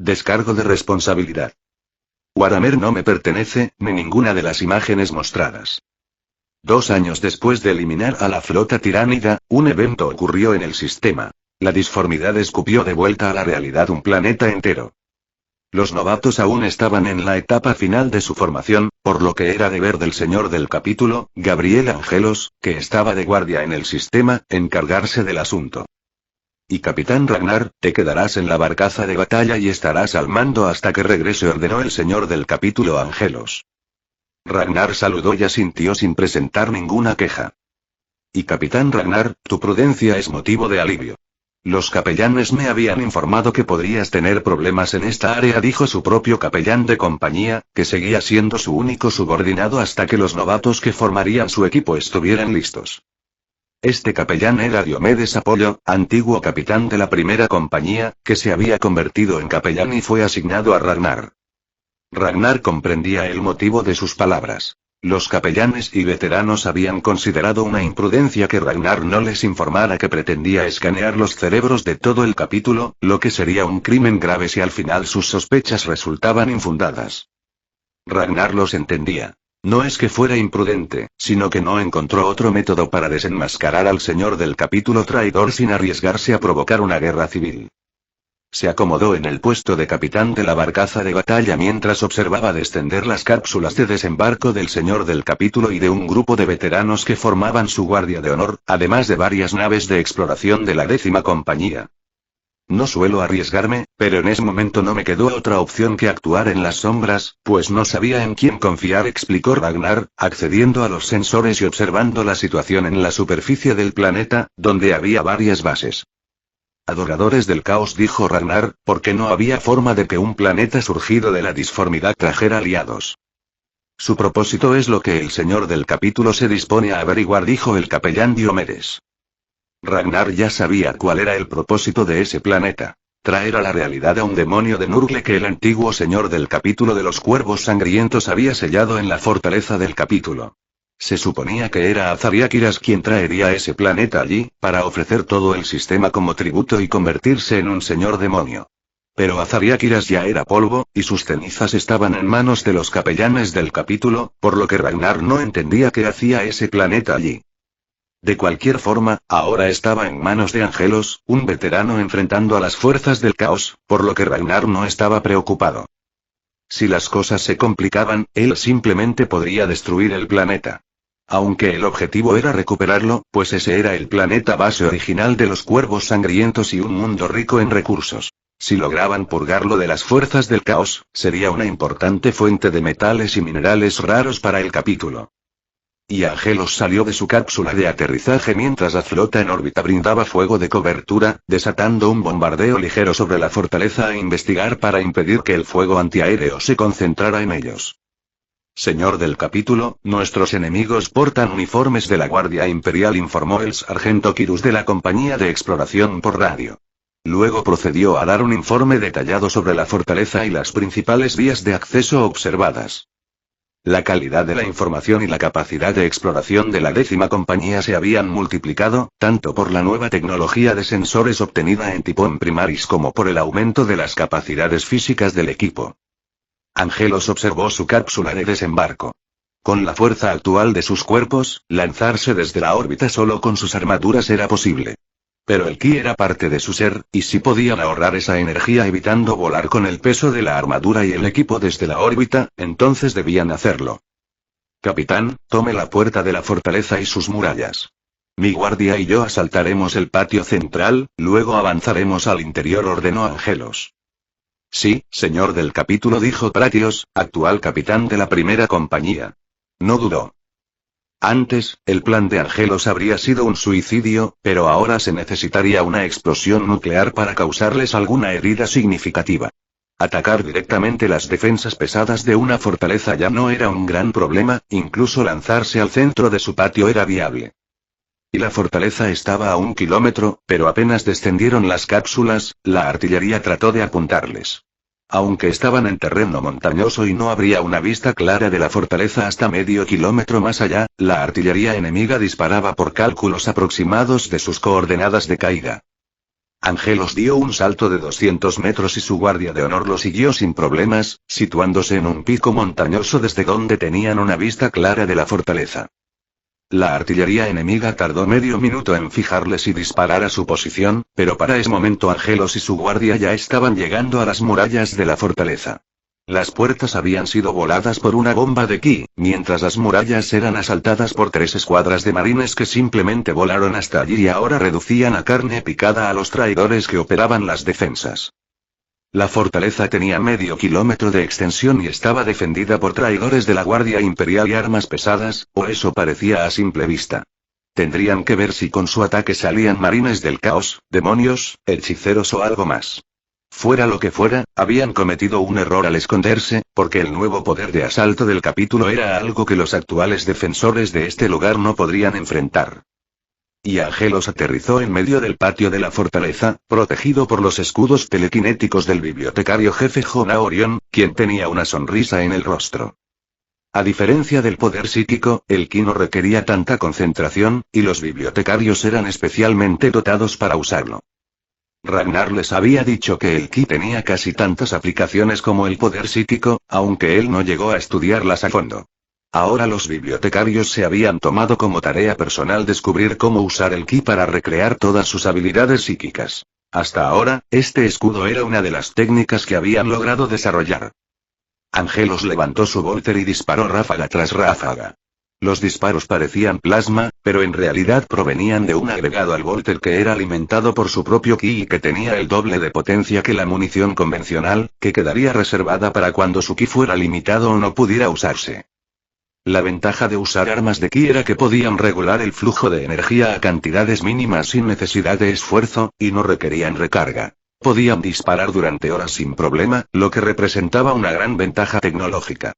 Descargo de responsabilidad. Waramer no me pertenece, ni ninguna de las imágenes mostradas. 2 años después de eliminar a la flota tiránida, un evento ocurrió en el sistema. La disformidad escupió de vuelta a la realidad un planeta entero. Los novatos aún estaban en la etapa final de su formación, por lo que era deber del señor del capítulo, Gabriel Angelos, que estaba de guardia en el sistema, encargarse del asunto. Y Capitán Ragnar, te quedarás en la barcaza de batalla y estarás al mando hasta que regrese, ordenó el señor del capítulo Angelos. Ragnar saludó y asintió sin presentar ninguna queja. Y Capitán Ragnar, tu prudencia es motivo de alivio. Los capellanes me habían informado que podrías tener problemas en esta área, dijo su propio capellán de compañía, que seguía siendo su único subordinado hasta que los novatos que formarían su equipo estuvieran listos. Este capellán era Diomedes Apolo, antiguo capitán de la primera compañía, que se había convertido en capellán y fue asignado a Ragnar. Ragnar comprendía el motivo de sus palabras. Los capellanes y veteranos habían considerado una imprudencia que Ragnar no les informara que pretendía escanear los cerebros de todo el capítulo, lo que sería un crimen grave si al final sus sospechas resultaban infundadas. Ragnar los entendía. No es que fuera imprudente, sino que no encontró otro método para desenmascarar al señor del capítulo traidor sin arriesgarse a provocar una guerra civil. Se acomodó en el puesto de capitán de la barcaza de batalla mientras observaba descender las cápsulas de desembarco del señor del capítulo y de un grupo de veteranos que formaban su guardia de honor, además de varias naves de exploración de la 10ª compañía. No suelo arriesgarme, pero en ese momento no me quedó otra opción que actuar en las sombras, pues no sabía en quién confiar, explicó Ragnar, accediendo a los sensores y observando la situación en la superficie del planeta, donde había varias bases. Adoradores del caos, dijo Ragnar, porque no había forma de que un planeta surgido de la disformidad trajera aliados. Su propósito es lo que el señor del capítulo se dispone a averiguar, dijo el capellán Diomedes. Ragnar ya sabía cuál era el propósito de ese planeta. Traer a la realidad a un demonio de Nurgle que el antiguo señor del capítulo de los cuervos sangrientos había sellado en la fortaleza del capítulo. Se suponía que era Azariáquiras quien traería ese planeta allí, para ofrecer todo el sistema como tributo y convertirse en un señor demonio. Pero Azariáquiras ya era polvo, y sus cenizas estaban en manos de los capellanes del capítulo, por lo que Ragnar no entendía qué hacía ese planeta allí. De cualquier forma, ahora estaba en manos de Angelos, un veterano enfrentando a las fuerzas del caos, por lo que Ragnar no estaba preocupado. Si las cosas se complicaban, él simplemente podría destruir el planeta. Aunque el objetivo era recuperarlo, pues ese era el planeta base original de los cuervos sangrientos y un mundo rico en recursos. Si lograban purgarlo de las fuerzas del caos, sería una importante fuente de metales y minerales raros para el capítulo. Y Angelos salió de su cápsula de aterrizaje mientras la flota en órbita brindaba fuego de cobertura, desatando un bombardeo ligero sobre la fortaleza a investigar para impedir que el fuego antiaéreo se concentrara en ellos. Señor del capítulo, nuestros enemigos portan uniformes de la Guardia Imperial, informó el sargento Kirus de la compañía de exploración por radio. Luego procedió a dar un informe detallado sobre la fortaleza y las principales vías de acceso observadas. La calidad de la información y la capacidad de exploración de la 10ª compañía se habían multiplicado, tanto por la nueva tecnología de sensores obtenida en Tipón Primaris como por el aumento de las capacidades físicas del equipo. Angelos observó su cápsula de desembarco. Con la fuerza actual de sus cuerpos, lanzarse desde la órbita solo con sus armaduras era posible. Pero el ki era parte de su ser, y si podían ahorrar esa energía evitando volar con el peso de la armadura y el equipo desde la órbita, entonces debían hacerlo. Capitán, tome la puerta de la fortaleza y sus murallas. Mi guardia y yo asaltaremos el patio central, luego avanzaremos al interior, ordenó Angelos. Sí, señor del capítulo, dijo Pratios, actual capitán de la primera compañía. No dudó. Antes, el plan de Angelos habría sido un suicidio, pero ahora se necesitaría una explosión nuclear para causarles alguna herida significativa. Atacar directamente las defensas pesadas de una fortaleza ya no era un gran problema, incluso lanzarse al centro de su patio era viable. Y la fortaleza estaba a 1 kilómetro, pero apenas descendieron las cápsulas, la artillería trató de apuntarles. Aunque estaban en terreno montañoso y no habría una vista clara de la fortaleza hasta medio kilómetro más allá, la artillería enemiga disparaba por cálculos aproximados de sus coordenadas de caída. Angelos dio un salto de 200 metros y su guardia de honor lo siguió sin problemas, situándose en un pico montañoso desde donde tenían una vista clara de la fortaleza. La artillería enemiga tardó medio minuto en fijarles y disparar a su posición, pero para ese momento Angelos y su guardia ya estaban llegando a las murallas de la fortaleza. Las puertas habían sido voladas por una bomba de ki, mientras las murallas eran asaltadas por 3 escuadras de marines que simplemente volaron hasta allí y ahora reducían a carne picada a los traidores que operaban las defensas. La fortaleza tenía medio kilómetro de extensión y estaba defendida por traidores de la Guardia Imperial y armas pesadas, o eso parecía a simple vista. Tendrían que ver si con su ataque salían marines del caos, demonios, hechiceros o algo más. Fuera lo que fuera, habían cometido un error al esconderse, porque el nuevo poder de asalto del capítulo era algo que los actuales defensores de este lugar no podrían enfrentar. Y Angelos aterrizó en medio del patio de la fortaleza, protegido por los escudos telequinéticos del bibliotecario jefe Jonah Orion, quien tenía una sonrisa en el rostro. A diferencia del poder psíquico, el ki no requería tanta concentración, y los bibliotecarios eran especialmente dotados para usarlo. Ragnar les había dicho que el ki tenía casi tantas aplicaciones como el poder psíquico, aunque él no llegó a estudiarlas a fondo. Ahora los bibliotecarios se habían tomado como tarea personal descubrir cómo usar el ki para recrear todas sus habilidades psíquicas. Hasta ahora, este escudo era una de las técnicas que habían logrado desarrollar. Angelos levantó su volter y disparó ráfaga tras ráfaga. Los disparos parecían plasma, pero en realidad provenían de un agregado al volter que era alimentado por su propio ki y que tenía el doble de potencia que la munición convencional, que quedaría reservada para cuando su ki fuera limitado o no pudiera usarse. La ventaja de usar armas de ki era que podían regular el flujo de energía a cantidades mínimas sin necesidad de esfuerzo, y no requerían recarga. Podían disparar durante horas sin problema, lo que representaba una gran ventaja tecnológica.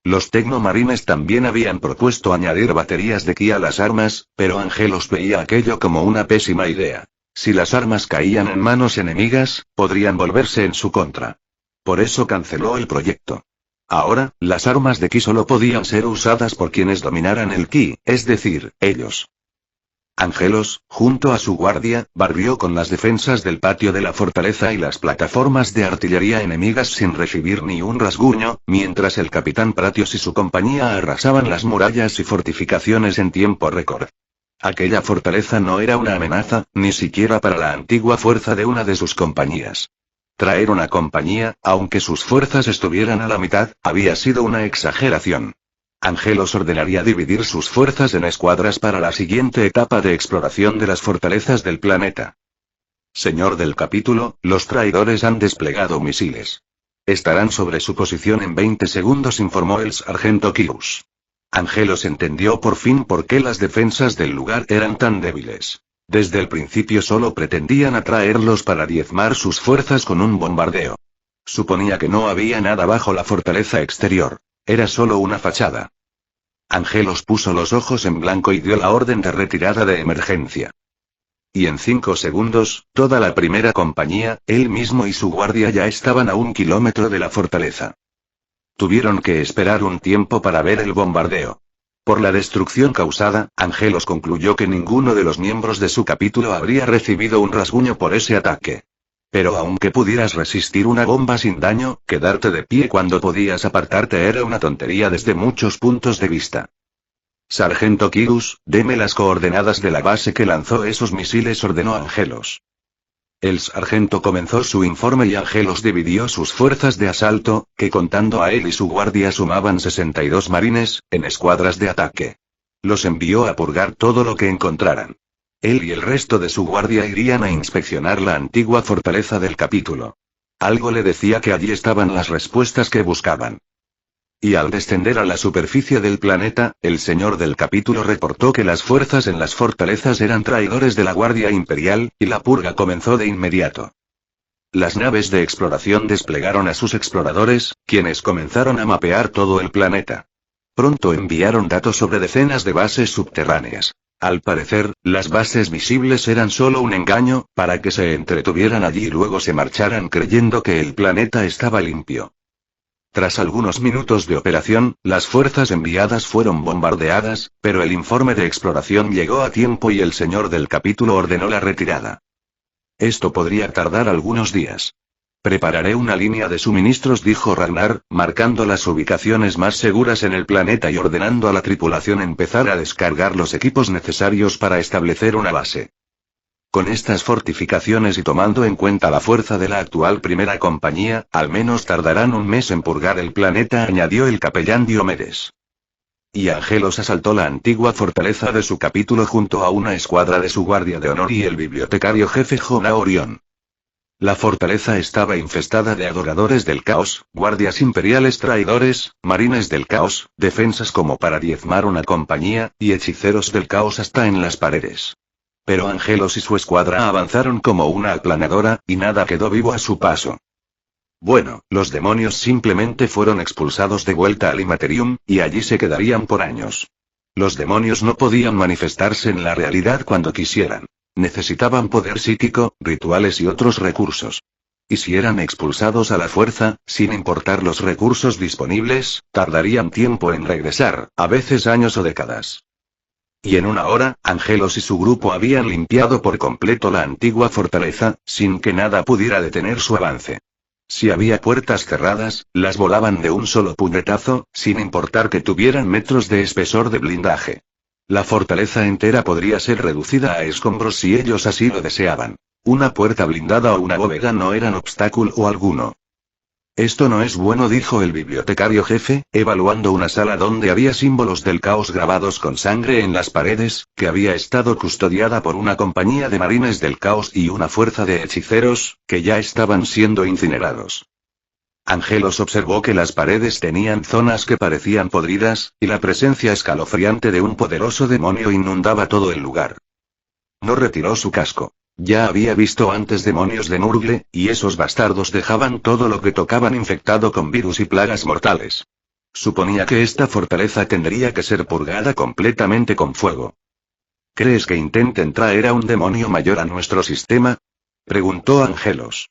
Los tecnomarines también habían propuesto añadir baterías de ki a las armas, pero Angelos veía aquello como una pésima idea. Si las armas caían en manos enemigas, podrían volverse en su contra. Por eso canceló el proyecto. Ahora, las armas de ki solo podían ser usadas por quienes dominaran el ki, es decir, ellos. Angelos, junto a su guardia, barrió con las defensas del patio de la fortaleza y las plataformas de artillería enemigas sin recibir ni un rasguño, mientras el capitán Pratios y su compañía arrasaban las murallas y fortificaciones en tiempo récord. Aquella fortaleza no era una amenaza, ni siquiera para la antigua fuerza de una de sus compañías. Traer una compañía, aunque sus fuerzas estuvieran a la mitad, había sido una exageración. Angelos ordenaría dividir sus fuerzas en escuadras para la siguiente etapa de exploración de las fortalezas del planeta. Señor del capítulo, los traidores han desplegado misiles. Estarán sobre su posición en 20 segundos, informó el sargento Kirus. Angelos entendió por fin por qué las defensas del lugar eran tan débiles. Desde el principio solo pretendían atraerlos para diezmar sus fuerzas con un bombardeo. Suponía que no había nada bajo la fortaleza exterior. Era solo una fachada. Angelos puso los ojos en blanco y dio la orden de retirada de emergencia. Y en 5 segundos, toda la primera compañía, él mismo y su guardia ya estaban a 1 kilómetro de la fortaleza. Tuvieron que esperar un tiempo para ver el bombardeo. Por la destrucción causada, Angelos concluyó que ninguno de los miembros de su capítulo habría recibido un rasguño por ese ataque. Pero aunque pudieras resistir una bomba sin daño, quedarte de pie cuando podías apartarte era una tontería desde muchos puntos de vista. Sargento Kirus, deme las coordenadas de la base que lanzó esos misiles, ordenó Angelos. El sargento comenzó su informe y Angelos dividió sus fuerzas de asalto, que contando a él y su guardia sumaban 62 marines, en escuadras de ataque. Los envió a purgar todo lo que encontraran. Él y el resto de su guardia irían a inspeccionar la antigua fortaleza del capítulo. Algo le decía que allí estaban las respuestas que buscaban. Y al descender a la superficie del planeta, el señor del capítulo reportó que las fuerzas en las fortalezas eran traidores de la Guardia Imperial, y la purga comenzó de inmediato. Las naves de exploración desplegaron a sus exploradores, quienes comenzaron a mapear todo el planeta. Pronto enviaron datos sobre decenas de bases subterráneas. Al parecer, las bases visibles eran solo un engaño, para que se entretuvieran allí y luego se marcharan creyendo que el planeta estaba limpio. Tras algunos minutos de operación, las fuerzas enviadas fueron bombardeadas, pero el informe de exploración llegó a tiempo y el señor del capítulo ordenó la retirada. Esto podría tardar algunos días. Prepararé una línea de suministros, dijo Ragnar, marcando las ubicaciones más seguras en el planeta y ordenando a la tripulación empezar a descargar los equipos necesarios para establecer una base. Con estas fortificaciones y tomando en cuenta la fuerza de la actual primera compañía, al menos tardarán un mes en purgar el planeta, añadió el capellán Diomedes. Y Angelos asaltó la antigua fortaleza de su capítulo junto a una escuadra de su guardia de honor y el bibliotecario jefe Jonah Orión. La fortaleza estaba infestada de adoradores del caos, guardias imperiales traidores, marines del caos, defensas como para diezmar una compañía, y hechiceros del caos hasta en las paredes. Pero Angelos y su escuadra avanzaron como una aplanadora, y nada quedó vivo a su paso. Bueno, los demonios simplemente fueron expulsados de vuelta al Imaterium, y allí se quedarían por años. Los demonios no podían manifestarse en la realidad cuando quisieran. Necesitaban poder psíquico, rituales y otros recursos. Y si eran expulsados a la fuerza, sin importar los recursos disponibles, tardarían tiempo en regresar, a veces años o décadas. Y en una hora, Angelos y su grupo habían limpiado por completo la antigua fortaleza, sin que nada pudiera detener su avance. Si había puertas cerradas, las volaban de un solo puñetazo, sin importar que tuvieran metros de espesor de blindaje. La fortaleza entera podría ser reducida a escombros si ellos así lo deseaban. Una puerta blindada o una bóveda no eran obstáculo alguno. Esto no es bueno, dijo el bibliotecario jefe, evaluando una sala donde había símbolos del caos grabados con sangre en las paredes, que había estado custodiada por una compañía de marines del caos y una fuerza de hechiceros, que ya estaban siendo incinerados. Angelos observó que las paredes tenían zonas que parecían podridas, y la presencia escalofriante de un poderoso demonio inundaba todo el lugar. No retiró su casco. Ya había visto antes demonios de Nurgle, y esos bastardos dejaban todo lo que tocaban infectado con virus y plagas mortales. Suponía que esta fortaleza tendría que ser purgada completamente con fuego. ¿Crees que intenten traer a un demonio mayor a nuestro sistema?, preguntó Angelos.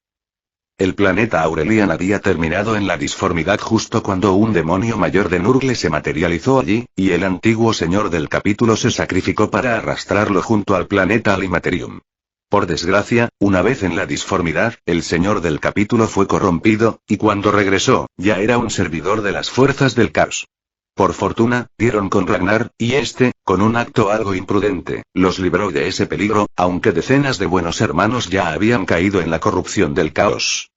El planeta Aurelian había terminado en la disformidad justo cuando un demonio mayor de Nurgle se materializó allí, y el antiguo señor del capítulo se sacrificó para arrastrarlo junto al planeta Alimaterium. Por desgracia, una vez en la disformidad, el señor del capítulo fue corrompido, y cuando regresó, ya era un servidor de las fuerzas del caos. Por fortuna, dieron con Ragnar, y este, con un acto algo imprudente, los libró de ese peligro, aunque decenas de buenos hermanos ya habían caído en la corrupción del caos.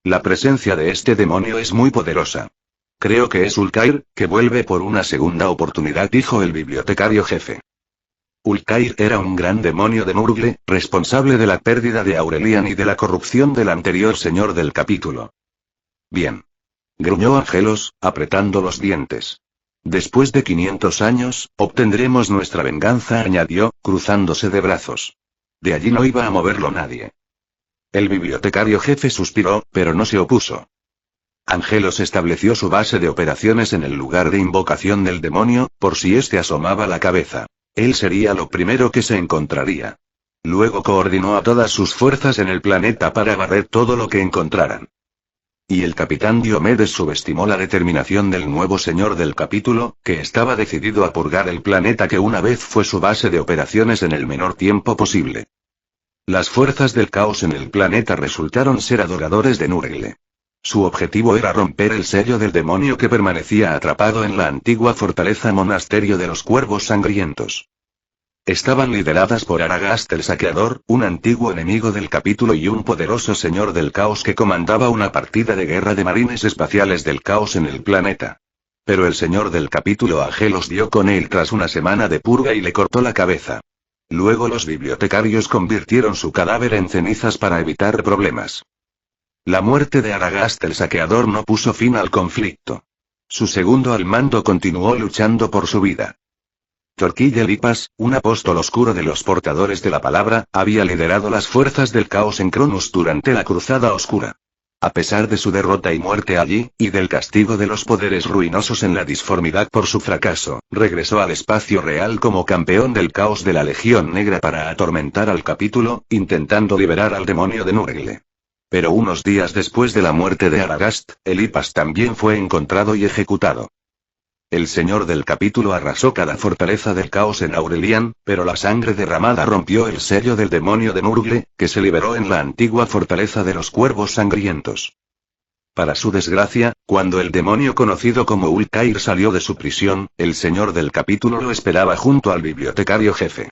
La presencia de este demonio es muy poderosa. Creo que es Ulcair, que vuelve por una segunda oportunidad, dijo el bibliotecario jefe. Ulcair era un gran demonio de Nurgle, responsable de la pérdida de Aurelian y de la corrupción del anterior señor del capítulo. Bien. Gruñó Angelos, apretando los dientes. Después de 500 años, obtendremos nuestra venganza, añadió, cruzándose de brazos. De allí no iba a moverlo nadie. El bibliotecario jefe suspiró, pero no se opuso. Angelos estableció su base de operaciones en el lugar de invocación del demonio, por si éste asomaba la cabeza. Él sería lo primero que se encontraría. Luego coordinó a todas sus fuerzas en el planeta para barrer todo lo que encontraran. Y el capitán Diomedes subestimó la determinación del nuevo señor del capítulo, que estaba decidido a purgar el planeta que una vez fue su base de operaciones en el menor tiempo posible. Las fuerzas del caos en el planeta resultaron ser adoradores de Nurgle. Su objetivo era romper el sello del demonio que permanecía atrapado en la antigua fortaleza monasterio de los cuervos sangrientos. Estaban lideradas por Aragast el Saqueador, un antiguo enemigo del capítulo y un poderoso señor del caos que comandaba una partida de guerra de marines espaciales del caos en el planeta. Pero el señor del capítulo Angelos dio con él tras una semana de purga y le cortó la cabeza. Luego los bibliotecarios convirtieron su cadáver en cenizas para evitar problemas. La muerte de Aragast el Saqueador no puso fin al conflicto. Su segundo al mando continuó luchando por su vida. Torquil Lipas, un apóstol oscuro de los portadores de la palabra, había liderado las fuerzas del caos en Cronus durante la Cruzada Oscura. A pesar de su derrota y muerte allí, y del castigo de los poderes ruinosos en la disformidad por su fracaso, regresó al espacio real como campeón del caos de la Legión Negra para atormentar al capítulo, intentando liberar al demonio de Nurgle. Pero unos días después de la muerte de Aragast, Elipas también fue encontrado y ejecutado. El señor del capítulo arrasó cada fortaleza del caos en Aurelian, pero la sangre derramada rompió el sello del demonio de Nurgle, que se liberó en la antigua fortaleza de los cuervos sangrientos. Para su desgracia, cuando el demonio conocido como Ulcair salió de su prisión, el señor del capítulo lo esperaba junto al bibliotecario jefe.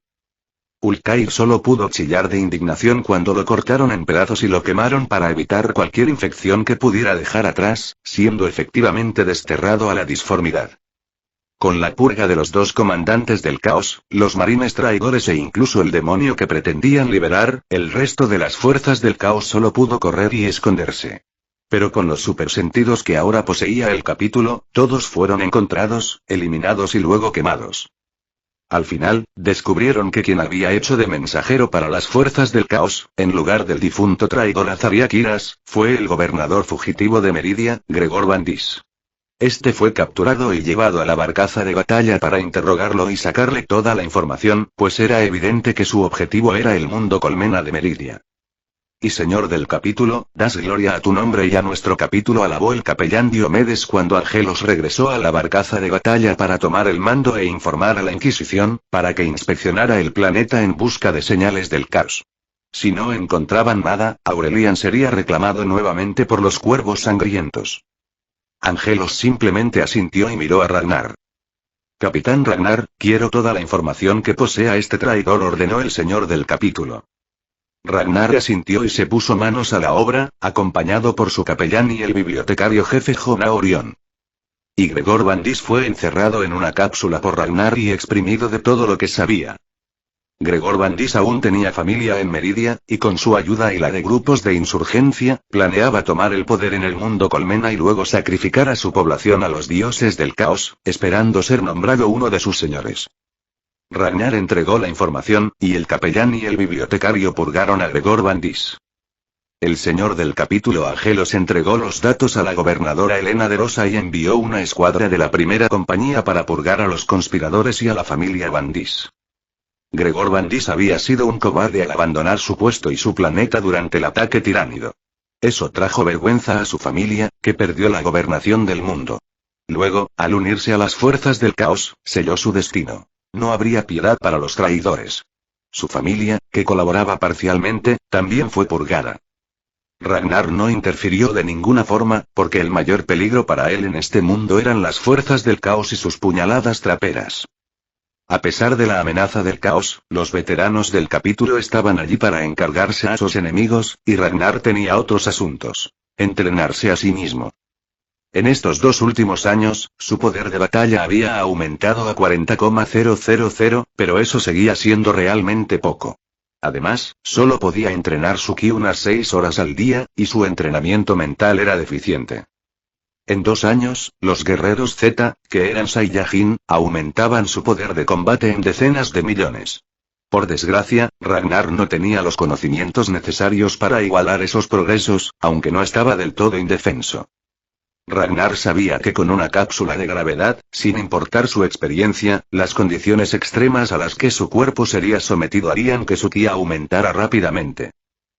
Ulcair solo pudo chillar de indignación cuando lo cortaron en pedazos y lo quemaron para evitar cualquier infección que pudiera dejar atrás, siendo efectivamente desterrado a la disformidad. Con la purga de los dos comandantes del caos, los marines traidores e incluso el demonio que pretendían liberar, el resto de las fuerzas del caos solo pudo correr y esconderse. Pero con los supersentidos que ahora poseía el capítulo, todos fueron encontrados, eliminados y luego quemados. Al final, descubrieron que quien había hecho de mensajero para las fuerzas del caos, en lugar del difunto traidor Azariakiras, fue el gobernador fugitivo de Meridia, Gregor Vandis. Este fue capturado y llevado a la barcaza de batalla para interrogarlo y sacarle toda la información, pues era evidente que su objetivo era el mundo colmena de Meridia. Y señor del capítulo, das gloria a tu nombre y a nuestro capítulo, alabó el capellán Diomedes cuando Argelos regresó a la barcaza de batalla para tomar el mando e informar a la Inquisición, para que inspeccionara el planeta en busca de señales del caos. Si no encontraban nada, Aurelian sería reclamado nuevamente por los cuervos sangrientos. Angelos simplemente asintió y miró a Ragnar. Capitán Ragnar, quiero toda la información que posea este traidor, ordenó el señor del capítulo. Ragnar asintió y se puso manos a la obra, acompañado por su capellán y el bibliotecario jefe Jona Orión. Y Gregor Vandis fue encerrado en una cápsula por Ragnar y exprimido de todo lo que sabía. Gregor Vandis aún tenía familia en Meridia, y con su ayuda y la de grupos de insurgencia, planeaba tomar el poder en el mundo colmena y luego sacrificar a su población a los dioses del caos, esperando ser nombrado uno de sus señores. Ragnar entregó la información, y el capellán y el bibliotecario purgaron a Gregor Vandis. El señor del capítulo Angelos entregó los datos a la gobernadora Helena de Rosa y envió una escuadra de la primera compañía para purgar a los conspiradores y a la familia Vandis. Gregor Vandis había sido un cobarde al abandonar su puesto y su planeta durante el ataque tiránido. Eso trajo vergüenza a su familia, que perdió la gobernación del mundo. Luego, al unirse a las fuerzas del caos, selló su destino. No habría piedad para los traidores. Su familia, que colaboraba parcialmente, también fue purgada. Ragnar no interfirió de ninguna forma, porque el mayor peligro para él en este mundo eran las fuerzas del caos y sus puñaladas traperas. A pesar de la amenaza del caos, los veteranos del capítulo estaban allí para encargarse a sus enemigos, y Ragnar tenía otros asuntos. Entrenarse a sí mismo. En estos 2 últimos años, su poder de batalla había aumentado a 40,000, pero eso seguía siendo realmente poco. Además, solo podía entrenar su ki unas 6 horas al día, y su entrenamiento mental era deficiente. En 2 años, los guerreros Z, que eran Saiyajin, aumentaban su poder de combate en decenas de millones. Por desgracia, Ragnar no tenía los conocimientos necesarios para igualar esos progresos, aunque no estaba del todo indefenso. Ragnar sabía que con una cápsula de gravedad, sin importar su experiencia, las condiciones extremas a las que su cuerpo sería sometido harían que su ki aumentara rápidamente.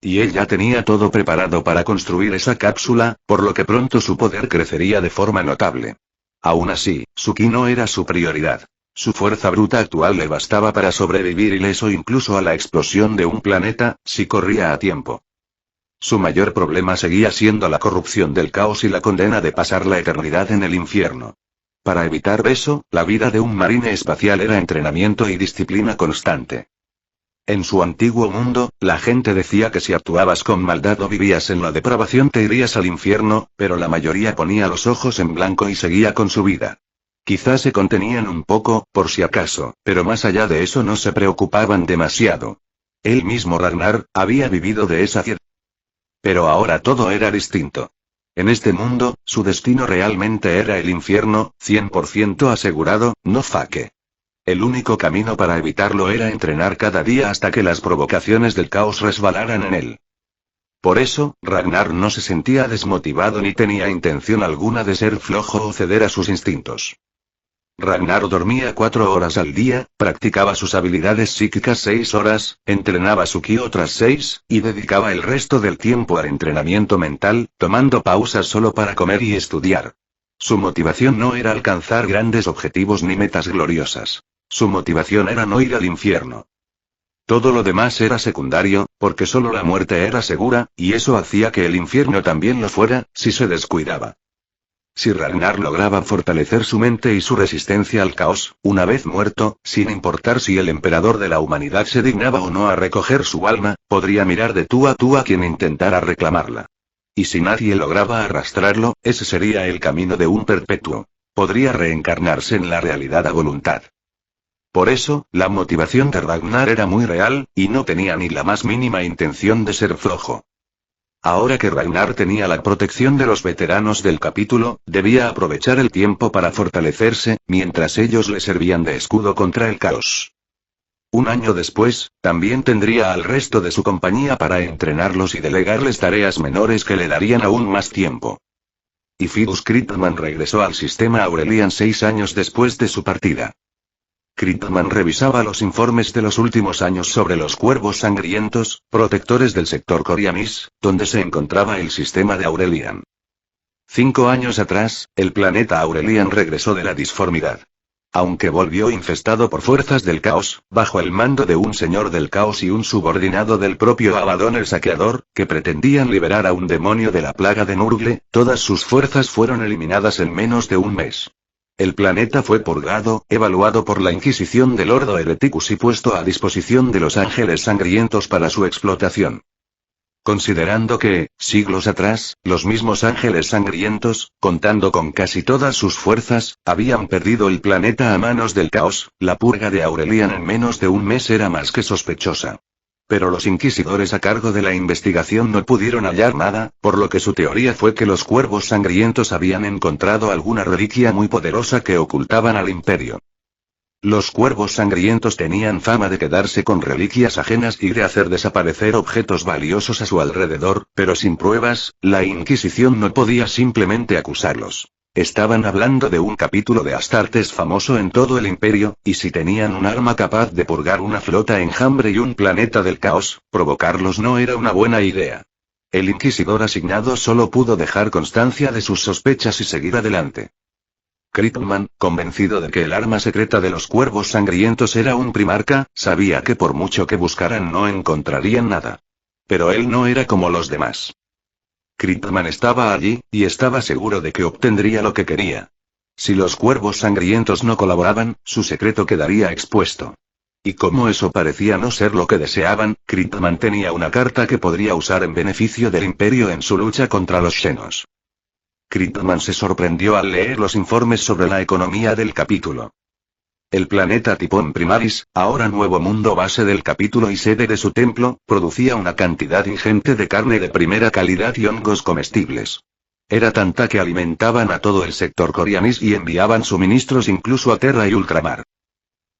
Y él ya tenía todo preparado para construir esa cápsula, por lo que pronto su poder crecería de forma notable. Aún así, su ki no era su prioridad. Su fuerza bruta actual le bastaba para sobrevivir ileso incluso a la explosión de un planeta, si corría a tiempo. Su mayor problema seguía siendo la corrupción del caos y la condena de pasar la eternidad en el infierno. Para evitar eso, la vida de un marine espacial era entrenamiento y disciplina constante. En su antiguo mundo, la gente decía que si actuabas con maldad o vivías en la depravación te irías al infierno, pero la mayoría ponía los ojos en blanco y seguía con su vida. Quizás se contenían un poco, por si acaso, pero más allá de eso no se preocupaban demasiado. Él mismo Ragnar, había vivido de esa ciudad. Pero ahora todo era distinto. En este mundo, su destino realmente era el infierno, 100% asegurado, no fake. El único camino para evitarlo era entrenar cada día hasta que las provocaciones del caos resbalaran en él. Por eso, Ragnar no se sentía desmotivado ni tenía intención alguna de ser flojo o ceder a sus instintos. Ragnar dormía 4 horas al día, practicaba sus habilidades psíquicas 6 horas, entrenaba su ki otras 6, y dedicaba el resto del tiempo al entrenamiento mental, tomando pausas solo para comer y estudiar. Su motivación no era alcanzar grandes objetivos ni metas gloriosas. Su motivación era no ir al infierno. Todo lo demás era secundario, porque solo la muerte era segura, y eso hacía que el infierno también lo fuera, si se descuidaba. Si Ragnar lograba fortalecer su mente y su resistencia al caos, una vez muerto, sin importar si el emperador de la humanidad se dignaba o no a recoger su alma, podría mirar de tú a quien intentara reclamarla. Y si nadie lograba arrastrarlo, ese sería el camino de un perpetuo. Podría reencarnarse en la realidad a voluntad. Por eso, la motivación de Ragnar era muy real, y no tenía ni la más mínima intención de ser flojo. Ahora que Ragnar tenía la protección de los veteranos del capítulo, debía aprovechar el tiempo para fortalecerse, mientras ellos le servían de escudo contra el caos. Un año después, también tendría al resto de su compañía para entrenarlos y delegarles tareas menores que le darían aún más tiempo. Y Fidus Critman regresó al sistema Aurelian 6 años después de su partida. Critman revisaba los informes de los últimos años sobre los cuervos sangrientos, protectores del sector Corianis, donde se encontraba el sistema de Aurelian. 5 años atrás, el planeta Aurelian regresó de la disformidad. Aunque volvió infestado por fuerzas del caos, bajo el mando de un señor del caos y un subordinado del propio Abaddon el Saqueador, que pretendían liberar a un demonio de la plaga de Nurgle, todas sus fuerzas fueron eliminadas en menos de un mes. El planeta fue purgado, evaluado por la Inquisición del Ordo Hereticus y puesto a disposición de los ángeles sangrientos para su explotación. Considerando que, siglos atrás, los mismos ángeles sangrientos, contando con casi todas sus fuerzas, habían perdido el planeta a manos del caos, la purga de Aurelian en menos de un mes era más que sospechosa. Pero los inquisidores a cargo de la investigación no pudieron hallar nada, por lo que su teoría fue que los cuervos sangrientos habían encontrado alguna reliquia muy poderosa que ocultaban al imperio. Los cuervos sangrientos tenían fama de quedarse con reliquias ajenas y de hacer desaparecer objetos valiosos a su alrededor, pero sin pruebas, la Inquisición no podía simplemente acusarlos. Estaban hablando de un capítulo de Astartes famoso en todo el imperio, y si tenían un arma capaz de purgar una flota enjambre y un planeta del caos, provocarlos no era una buena idea. El inquisidor asignado solo pudo dejar constancia de sus sospechas y seguir adelante. Critman, convencido de que el arma secreta de los cuervos sangrientos era un primarca, sabía que por mucho que buscaran no encontrarían nada. Pero él no era como los demás. Critman estaba allí, y estaba seguro de que obtendría lo que quería. Si los cuervos sangrientos no colaboraban, su secreto quedaría expuesto. Y como eso parecía no ser lo que deseaban, Critman tenía una carta que podría usar en beneficio del imperio en su lucha contra los Xenos. Critman se sorprendió al leer los informes sobre la economía del capítulo. El planeta Tipón Primaris, ahora nuevo mundo base del capítulo y sede de su templo, producía una cantidad ingente de carne de primera calidad y hongos comestibles. Era tanta que alimentaban a todo el sector Corianis y enviaban suministros incluso a Terra y Ultramar.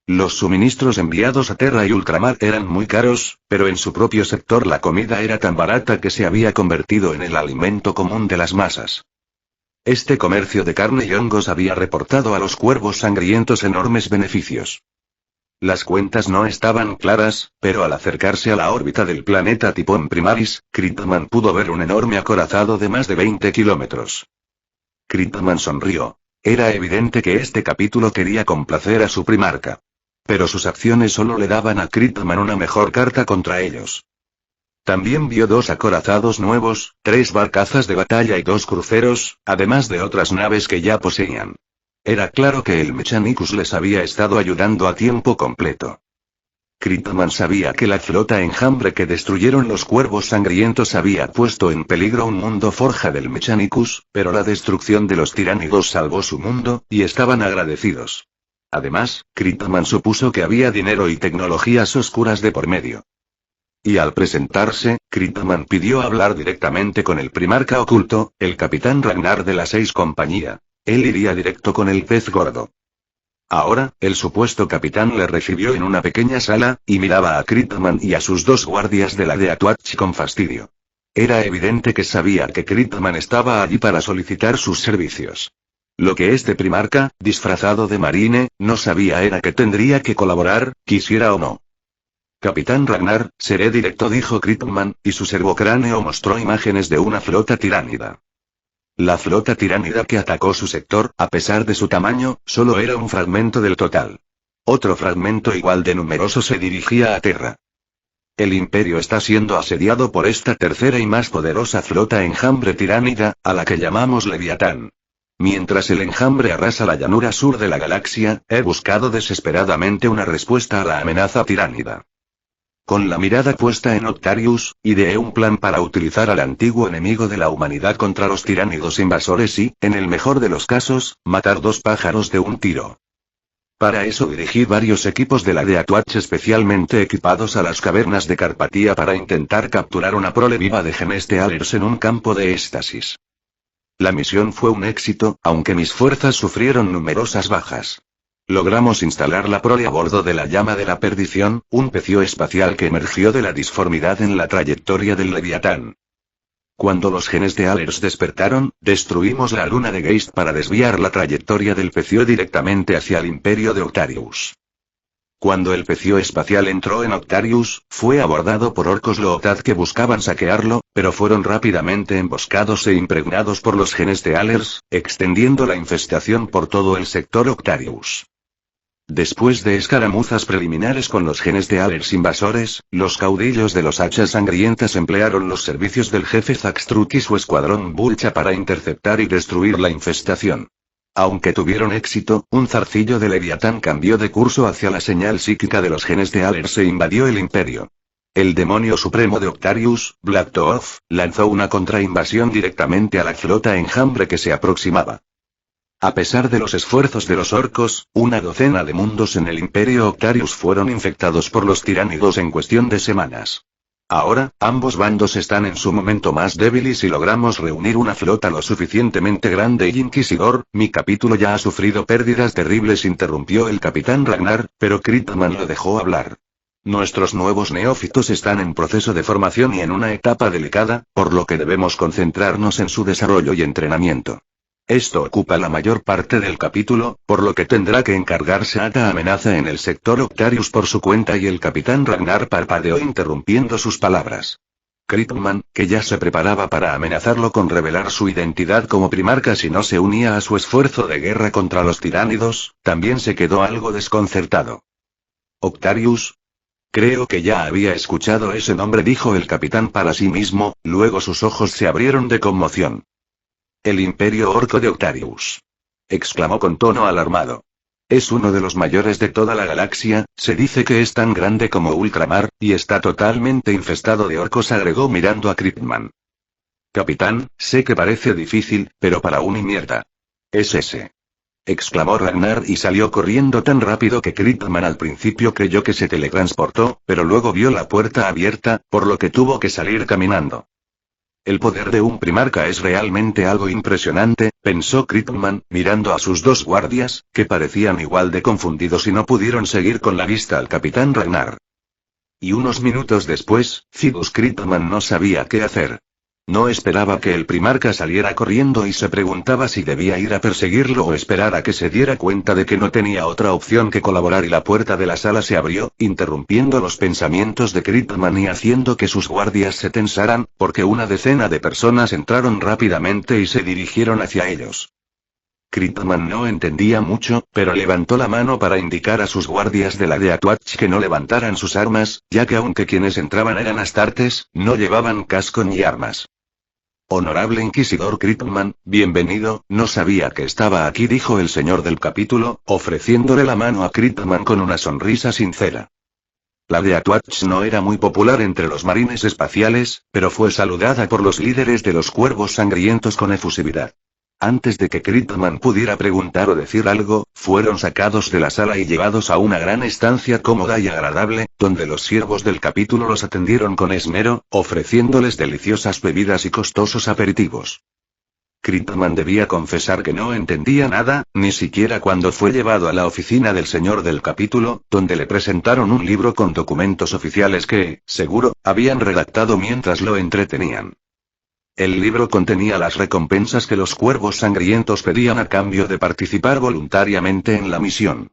Los suministros enviados a Terra y Ultramar eran muy caros, pero en su propio sector la comida era tan barata que se había convertido en el alimento común de las masas. Este comercio de carne y hongos había reportado a los cuervos sangrientos enormes beneficios. Las cuentas no estaban claras, pero al acercarse a la órbita del planeta Tipón Primaris, Critman pudo ver un enorme acorazado de más de 20 kilómetros. Critman sonrió. Era evidente que este capítulo quería complacer a su primarca. Pero sus acciones solo le daban a Critman una mejor carta contra ellos. También vio 2 acorazados nuevos, 3 barcazas de batalla y 2 cruceros, además de otras naves que ya poseían. Era claro que el Mechanicus les había estado ayudando a tiempo completo. Critman sabía que la flota enjambre que destruyeron los cuervos sangrientos había puesto en peligro un mundo forja del Mechanicus, pero la destrucción de los tiránidos salvó su mundo, y estaban agradecidos. Además, Critman supuso que había dinero y tecnologías oscuras de por medio. Y al presentarse, Critman pidió hablar directamente con el primarca oculto, el capitán Ragnar de la 6 compañía. Él iría directo con el pez gordo. Ahora, el supuesto capitán le recibió en una pequeña sala, y miraba a Critman y a sus 2 guardias de la de Atuachi con fastidio. Era evidente que sabía que Critman estaba allí para solicitar sus servicios. Lo que este primarca, disfrazado de marine, no sabía era que tendría que colaborar, quisiera o no. Capitán Ragnar, seré directo, dijo Critman, y su servocráneo mostró imágenes de una flota tiránida. La flota tiránida que atacó su sector, a pesar de su tamaño, solo era un fragmento del total. Otro fragmento igual de numeroso se dirigía a Terra. El imperio está siendo asediado por esta tercera y más poderosa flota enjambre tiránida, a la que llamamos Leviatán. Mientras el enjambre arrasa la llanura sur de la galaxia, he buscado desesperadamente una respuesta a la amenaza tiránida. Con la mirada puesta en Octarius, ideé un plan para utilizar al antiguo enemigo de la humanidad contra los tiránidos invasores y, en el mejor de los casos, matar dos pájaros de un tiro. Para eso dirigí varios equipos de la Deathwatch especialmente equipados a las cavernas de Carpatía para intentar capturar una prole viva de Genestealers en un campo de éxtasis. La misión fue un éxito, aunque mis fuerzas sufrieron numerosas bajas. Logramos instalar la prole a bordo de la llama de la perdición, un pecio espacial que emergió de la disformidad en la trayectoria del Leviatán. Cuando los Genestealers despertaron, destruimos la luna de Geist para desviar la trayectoria del pecio directamente hacia el imperio de Octarius. Cuando el pecio espacial entró en Octarius, fue abordado por orcos Lootad que buscaban saquearlo, pero fueron rápidamente emboscados e impregnados por los Genestealers, extendiendo la infestación por todo el sector Octarius. Después de escaramuzas preliminares con los Genestealers invasores, los caudillos de los hachas sangrientas emplearon los servicios del jefe Zaxtrut y su escuadrón Vulcha para interceptar y destruir la infestación. Aunque tuvieron éxito, un zarcillo de Leviatán cambió de curso hacia la señal psíquica de los Genestealers e invadió el imperio. El demonio supremo de Octarius, Black Thoth, lanzó una contrainvasión directamente a la flota enjambre que se aproximaba. A pesar de los esfuerzos de los orcos, una docena de mundos en el Imperio Octarius fueron infectados por los tiránidos en cuestión de semanas. Ahora, ambos bandos están en su momento más débil y si logramos reunir una flota lo suficientemente grande y inquisidor, mi capítulo ya ha sufrido pérdidas terribles, interrumpió el capitán Ragnar, pero Critman lo dejó hablar. Nuestros nuevos neófitos están en proceso de formación y en una etapa delicada, por lo que debemos concentrarnos en su desarrollo y entrenamiento. Esto ocupa la mayor parte del capítulo, por lo que tendrá que encargarse Ata Amenaza en el sector Octarius por su cuenta y el capitán Ragnar parpadeó interrumpiendo sus palabras. Critman, que ya se preparaba para amenazarlo con revelar su identidad como primarca si no se unía a su esfuerzo de guerra contra los tiránidos, también se quedó algo desconcertado. ¿Octarius? Creo que ya había escuchado ese nombre, dijo el capitán para sí mismo, luego sus ojos se abrieron de conmoción. El Imperio Orco de Octarius, exclamó con tono alarmado. Es uno de los mayores de toda la galaxia, se dice que es tan grande como Ultramar, y está totalmente infestado de orcos, agregó mirando a Critman. Capitán, sé que parece difícil, pero para un mierda. Es ese. Exclamó Ragnar y salió corriendo tan rápido que Critman al principio creyó que se teletransportó, pero luego vio la puerta abierta, por lo que tuvo que salir caminando. El poder de un primarca es realmente algo impresionante, pensó Critman, mirando a sus dos guardias, que parecían igual de confundidos y no pudieron seguir con la vista al capitán Ragnar. Y unos minutos después, Cibus Critman no sabía qué hacer. No esperaba que el primarca saliera corriendo y se preguntaba si debía ir a perseguirlo o esperar a que se diera cuenta de que no tenía otra opción que colaborar, y la puerta de la sala se abrió, interrumpiendo los pensamientos de Critman y haciendo que sus guardias se tensaran, porque una decena de personas entraron rápidamente y se dirigieron hacia ellos. Critman no entendía mucho, pero levantó la mano para indicar a sus guardias de la Deathwatch que no levantaran sus armas, ya que aunque quienes entraban eran astartes, no llevaban casco ni armas. Honorable Inquisidor Critman, bienvenido, no sabía que estaba aquí, dijo el señor del capítulo, ofreciéndole la mano a Critman con una sonrisa sincera. La Deathwatch no era muy popular entre los marines espaciales, pero fue saludada por los líderes de los cuervos sangrientos con efusividad. Antes de que Critman pudiera preguntar o decir algo, fueron sacados de la sala y llevados a una gran estancia cómoda y agradable, donde los siervos del capítulo los atendieron con esmero, ofreciéndoles deliciosas bebidas y costosos aperitivos. Critman debía confesar que no entendía nada, ni siquiera cuando fue llevado a la oficina del señor del capítulo, donde le presentaron un libro con documentos oficiales que, seguro, habían redactado mientras lo entretenían. El libro contenía las recompensas que los cuervos sangrientos pedían a cambio de participar voluntariamente en la misión.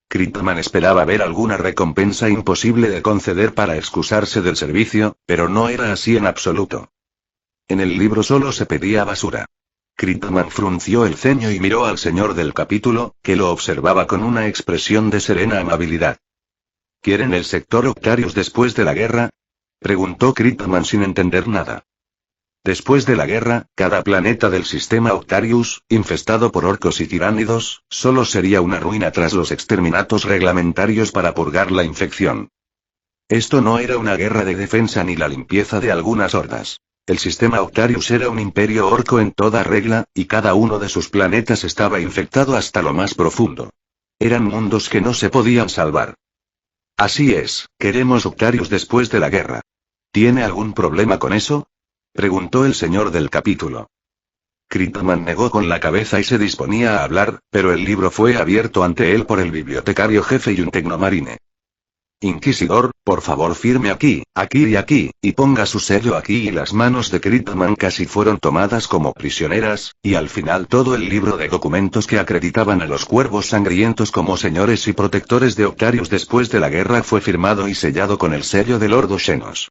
Critman esperaba ver alguna recompensa imposible de conceder para excusarse del servicio, pero no era así en absoluto. En el libro solo se pedía basura. Critman frunció el ceño y miró al señor del capítulo, que lo observaba con una expresión de serena amabilidad. ¿Quieren el sector Octarius después de la guerra? Preguntó Critman sin entender nada. Después de la guerra, cada planeta del sistema Octarius, infestado por orcos y tiránidos, solo sería una ruina tras los exterminatos reglamentarios para purgar la infección. Esto no era una guerra de defensa ni la limpieza de algunas hordas. El sistema Octarius era un imperio orco en toda regla, y cada uno de sus planetas estaba infectado hasta lo más profundo. Eran mundos que no se podían salvar. Así es, queremos Octarius después de la guerra. ¿Tiene algún problema con eso? Preguntó el señor del capítulo. Critman negó con la cabeza y se disponía a hablar, pero el libro fue abierto ante él por el bibliotecario jefe y un tecnomarine. Inquisidor, por favor firme aquí, aquí y aquí, y ponga su sello aquí, y las manos de Critman casi fueron tomadas como prisioneras, y al final todo el libro de documentos que acreditaban a los cuervos sangrientos como señores y protectores de Octarius después de la guerra fue firmado y sellado con el sello de Lord Xenos.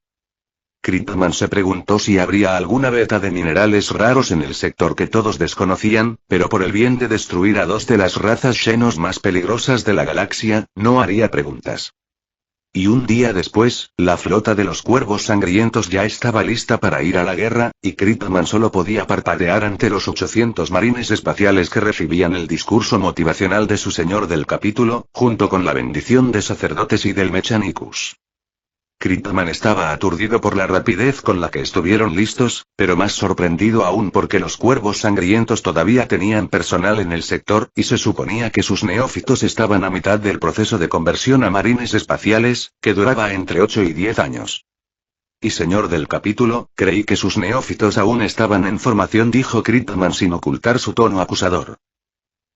Critman se preguntó si habría alguna beta de minerales raros en el sector que todos desconocían, pero por el bien de destruir a dos de las razas Xenos más peligrosas de la galaxia, no haría preguntas. Y un día después, la flota de los cuervos sangrientos ya estaba lista para ir a la guerra, y Critman solo podía parpadear ante los 800 marines espaciales que recibían el discurso motivacional de su señor del capítulo, junto con la bendición de sacerdotes y del Mechanicus. Critman estaba aturdido por la rapidez con la que estuvieron listos, pero más sorprendido aún porque los cuervos sangrientos todavía tenían personal en el sector, y se suponía que sus neófitos estaban a mitad del proceso de conversión a marines espaciales, que duraba entre 8 y 10 años. Y señor del capítulo, creí que sus neófitos aún estaban en formación, dijo Critman sin ocultar su tono acusador.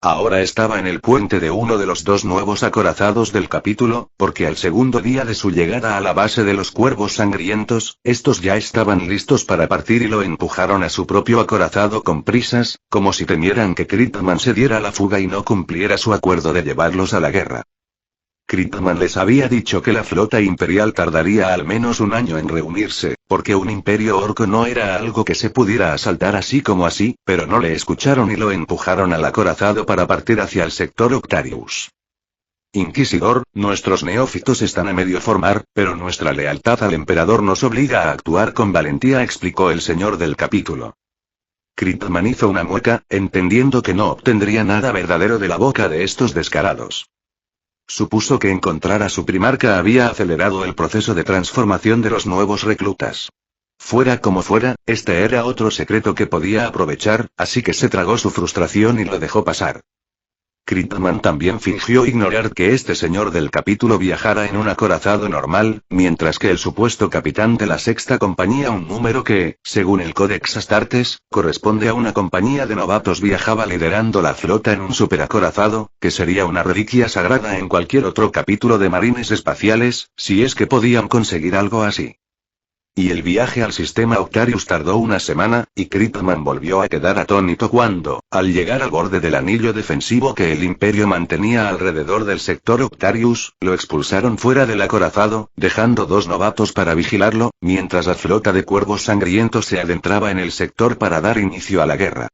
Ahora estaba en el puente de uno de los dos nuevos acorazados del capítulo, porque al segundo día de su llegada a la base de los cuervos sangrientos, estos ya estaban listos para partir y lo empujaron a su propio acorazado con prisas, como si temieran que Critman se diera la fuga y no cumpliera su acuerdo de llevarlos a la guerra. Critman les había dicho que la flota imperial tardaría al menos un año en reunirse, porque un imperio orco no era algo que se pudiera asaltar así como así, pero no le escucharon y lo empujaron al acorazado para partir hacia el sector Octarius. Inquisidor, nuestros neófitos están a medio formar, pero nuestra lealtad al emperador nos obliga a actuar con valentía, explicó el señor del capítulo. Critman hizo una mueca, entendiendo que no obtendría nada verdadero de la boca de estos descarados. Supuso que encontrar a su primarca había acelerado el proceso de transformación de los nuevos reclutas. Fuera como fuera, este era otro secreto que podía aprovechar, así que se tragó su frustración y lo dejó pasar. Critman también fingió ignorar que este señor del capítulo viajara en un acorazado normal, mientras que el supuesto capitán de la sexta compañía, un número que, según el Codex Astartes, corresponde a una compañía de novatos, viajaba liderando la flota en un superacorazado, que sería una reliquia sagrada en cualquier otro capítulo de marines espaciales, si es que podían conseguir algo así. Y el viaje al sistema Octarius tardó una semana, y Critman volvió a quedar atónito cuando, al llegar al borde del anillo defensivo que el Imperio mantenía alrededor del sector Octarius, lo expulsaron fuera del acorazado, dejando dos novatos para vigilarlo, mientras la flota de cuervos sangrientos se adentraba en el sector para dar inicio a la guerra.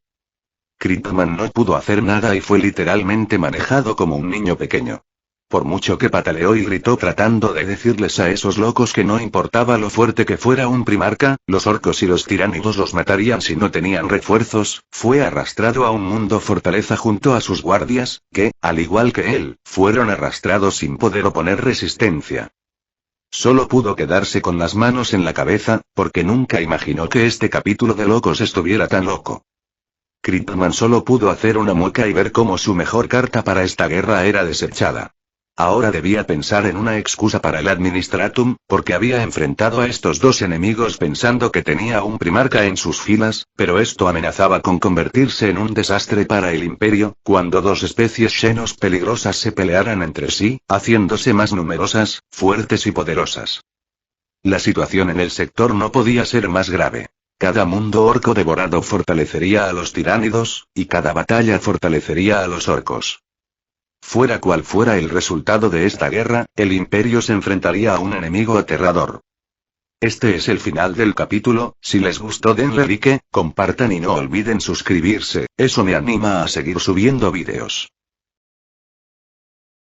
Critman no pudo hacer nada y fue literalmente manejado como un niño pequeño. Por mucho que pataleó y gritó tratando de decirles a esos locos que no importaba lo fuerte que fuera un primarca, los orcos y los tiránidos los matarían si no tenían refuerzos, fue arrastrado a un mundo fortaleza junto a sus guardias, que, al igual que él, fueron arrastrados sin poder oponer resistencia. Solo pudo quedarse con las manos en la cabeza, porque nunca imaginó que este capítulo de locos estuviera tan loco. Critman solo pudo hacer una mueca y ver cómo su mejor carta para esta guerra era desechada. Ahora debía pensar en una excusa para el Administratum, porque había enfrentado a estos dos enemigos pensando que tenía un primarca en sus filas, pero esto amenazaba con convertirse en un desastre para el Imperio, cuando dos especies Xenos peligrosas se pelearan entre sí, haciéndose más numerosas, fuertes y poderosas. La situación en el sector no podía ser más grave. Cada mundo orco devorado fortalecería a los tiránidos, y cada batalla fortalecería a los orcos. Fuera cual fuera el resultado de esta guerra, el Imperio se enfrentaría a un enemigo aterrador. Este es el final del capítulo. Si les gustó denle like, compartan y no olviden suscribirse, eso me anima a seguir subiendo vídeos.